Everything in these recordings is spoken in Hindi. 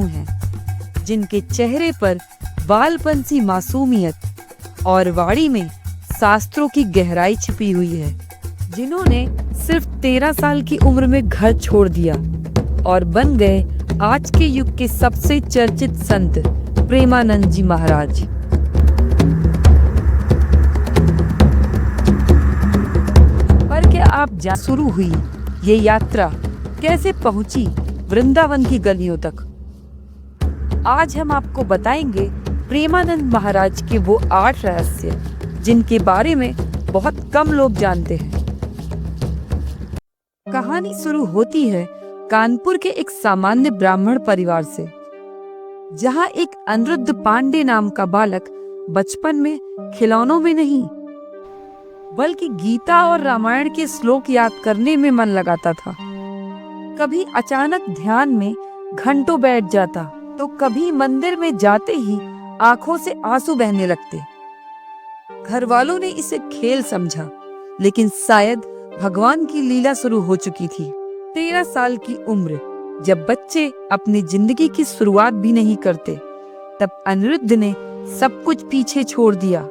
हैं, जिनके चेहरे पर बालपन सी मासूमियत और वाणी में शास्त्रों की गहराई छिपी हुई है, जिन्होंने सिर्फ 13 साल की उम्र में घर छोड़ दिया और बन गए आज के युग के सबसे चर्चित संत प्रेमानंद जी महाराज। पर क्या आप शुरू हुई ये यात्रा कैसे पहुंची वृंदावन की गलियों तक? आज हम आपको बताएंगे प्रेमानंद महाराज के वो 8 रहस्य जिनके बारे में बहुत कम लोग जानते हैं। कहानी शुरू होती है कानपुर के एक सामान्य ब्राह्मण परिवार से, जहां एक अनिरुद्ध पांडे नाम का बालक बचपन में खिलौनों में नहीं बल्कि गीता और रामायण के श्लोक याद करने में मन लगाता था। कभी अचानक ध्यान में घंटों बैठ जाता तो कभी मंदिर में जाते ही आंखों से आंसू बहने लगते। घर वालों ने इसे खेल समझा, लेकिन शायद भगवान की लीला शुरू हो चुकी थी। 13 साल की उम्र, जब बच्चे अपनी जिंदगी की शुरुआत भी नहीं करते, तब अनिरुद्ध ने सब कुछ पीछे छोड़ दिया।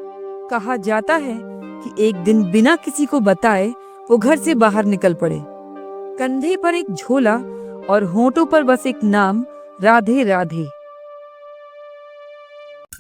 कहा जाता है कि एक दिन बिना किसी को बताए वो घर से बाहर निकल पड़े। कंधे पर एक झोला और होंठों पर बस एक नाम, राधे राधे।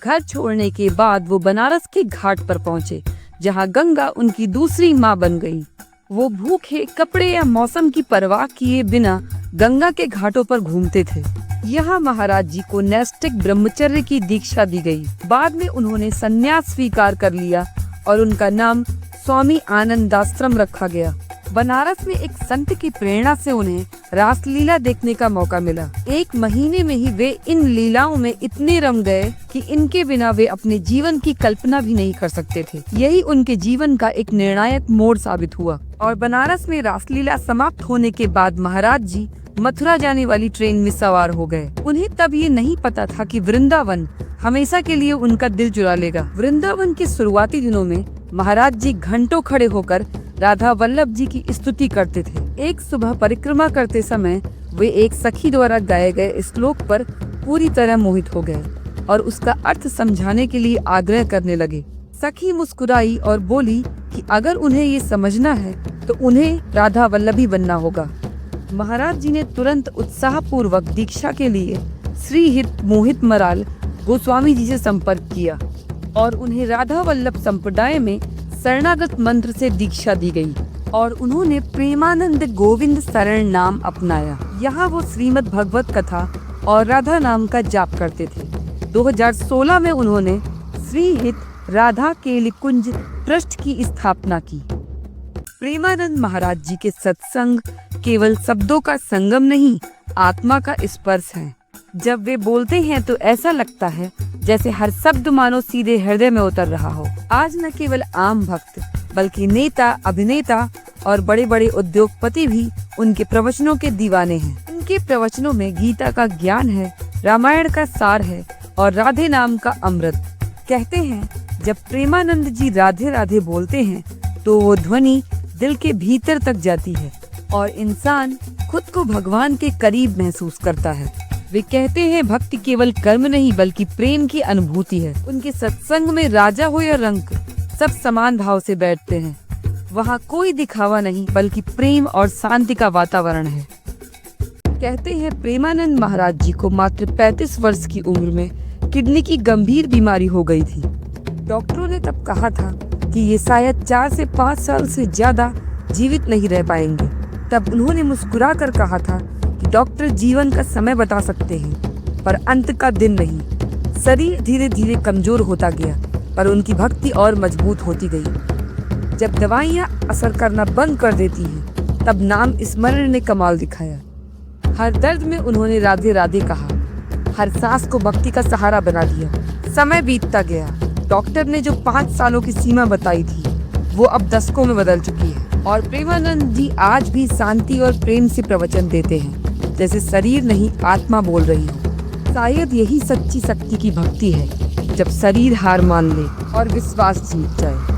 घर छोड़ने के बाद वो बनारस के घाट पर पहुंचे, जहां गंगा उनकी दूसरी मां बन गई। वो भूखे, कपड़े या मौसम की परवाह किए बिना गंगा के घाटों पर घूमते थे। यहाँ महाराज जी को नैष्ठिक ब्रह्मचर्य की दीक्षा दी गई। बाद में उन्होंने संन्यास स्वीकार कर लिया और उनका नाम स्वामी आनंदाश्रम रखा गया। बनारस में एक संत की प्रेरणा से उन्हें रासलीला देखने का मौका मिला। 1 महीने में ही वे इन लीलाओं में इतने रम गए कि इनके बिना वे अपने जीवन की कल्पना भी नहीं कर सकते थे। यही उनके जीवन का एक निर्णायक मोड़ साबित हुआ। और बनारस में रासलीला समाप्त होने के बाद महाराज जी मथुरा जाने वाली ट्रेन में सवार हो गए। उन्हें तब ये नहीं पता था कि वृंदावन हमेशा के लिए उनका दिल चुरा लेगा। वृंदावन के शुरुआती दिनों में महाराज जी घंटों खड़े होकर राधा वल्लभ जी की स्तुति करते थे। एक सुबह परिक्रमा करते समय वे एक सखी द्वारा गाए गए श्लोक पर पूरी तरह मोहित हो गए और उसका अर्थ समझाने के लिए आग्रह करने लगे। सखी मुस्कुराई और बोली कि अगर उन्हें ये समझना है तो उन्हें राधा वल्लभी बनना होगा। महाराज जी ने तुरंत उत्साहपूर्वक दीक्षा के लिए श्री हित मोहित मराल गोस्वामी जी से संपर्क किया और उन्हें राधा वल्लभ संप्रदाय में शरणागत मंत्र से दीक्षा दी गई और उन्होंने प्रेमानंद गोविंद शरण नाम अपनाया। यहाँ वो श्रीमद् भगवत कथा और राधा नाम का जाप करते थे। 2016 में उन्होंने श्री हित राधा केली कुंज ट्रस्ट की स्थापना की। प्रेमानंद महाराज जी के सत्संग केवल शब्दों का संगम नहीं, आत्मा का स्पर्श है। जब वे बोलते हैं तो ऐसा लगता है जैसे हर शब्द मानो सीधे हृदय में उतर रहा हो। आज न केवल आम भक्त बल्कि नेता, अभिनेता और बड़े बड़े उद्योगपति भी उनके प्रवचनों के दीवाने हैं। उनके प्रवचनों में गीता का ज्ञान है, रामायण का सार है और राधे नाम का अमृत। कहते हैं जब प्रेमानंद जी राधे राधे बोलते हैं तो वो ध्वनि दिल के भीतर तक जाती है और इंसान खुद को भगवान के करीब महसूस करता है। वे कहते हैं भक्ति केवल कर्म नहीं बल्कि प्रेम की अनुभूति है। उनके सत्संग में राजा हो या रंक, सब समान भाव से बैठते हैं। वहाँ कोई दिखावा नहीं बल्कि प्रेम और शांति का वातावरण है। कहते हैं प्रेमानंद महाराज जी को मात्र 35 वर्ष की उम्र में किडनी की गंभीर बीमारी हो गई थी। डॉक्टरों ने तब कहा था कि ये शायद 4 से 5 साल से ज्यादा जीवित नहीं रह पाएंगे। तब उन्होंने मुस्कुरा कर कहा था कि डॉक्टर जीवन का समय बता सकते हैं पर अंत का दिन नहीं। शरीर धीरे धीरे कमजोर होता गया पर उनकी भक्ति और मजबूत होती गई। जब दवाइयाँ असर करना बंद कर देती हैं तब नाम स्मरण ने कमाल दिखाया। हर दर्द में उन्होंने राधे राधे कहा, हर सांस को भक्ति का सहारा बना दिया। समय बीतता गया। डॉक्टर ने जो 5 सालों की सीमा बताई थी वो अब दशकों में बदल चुकी है और प्रेमानंद जी आज भी शांति और प्रेम से प्रवचन देते हैं, जैसे शरीर नहीं आत्मा बोल रही हो। शायद यही सच्ची शक्ति की भक्ति है, जब शरीर हार मान ले और विश्वास जीत जाए।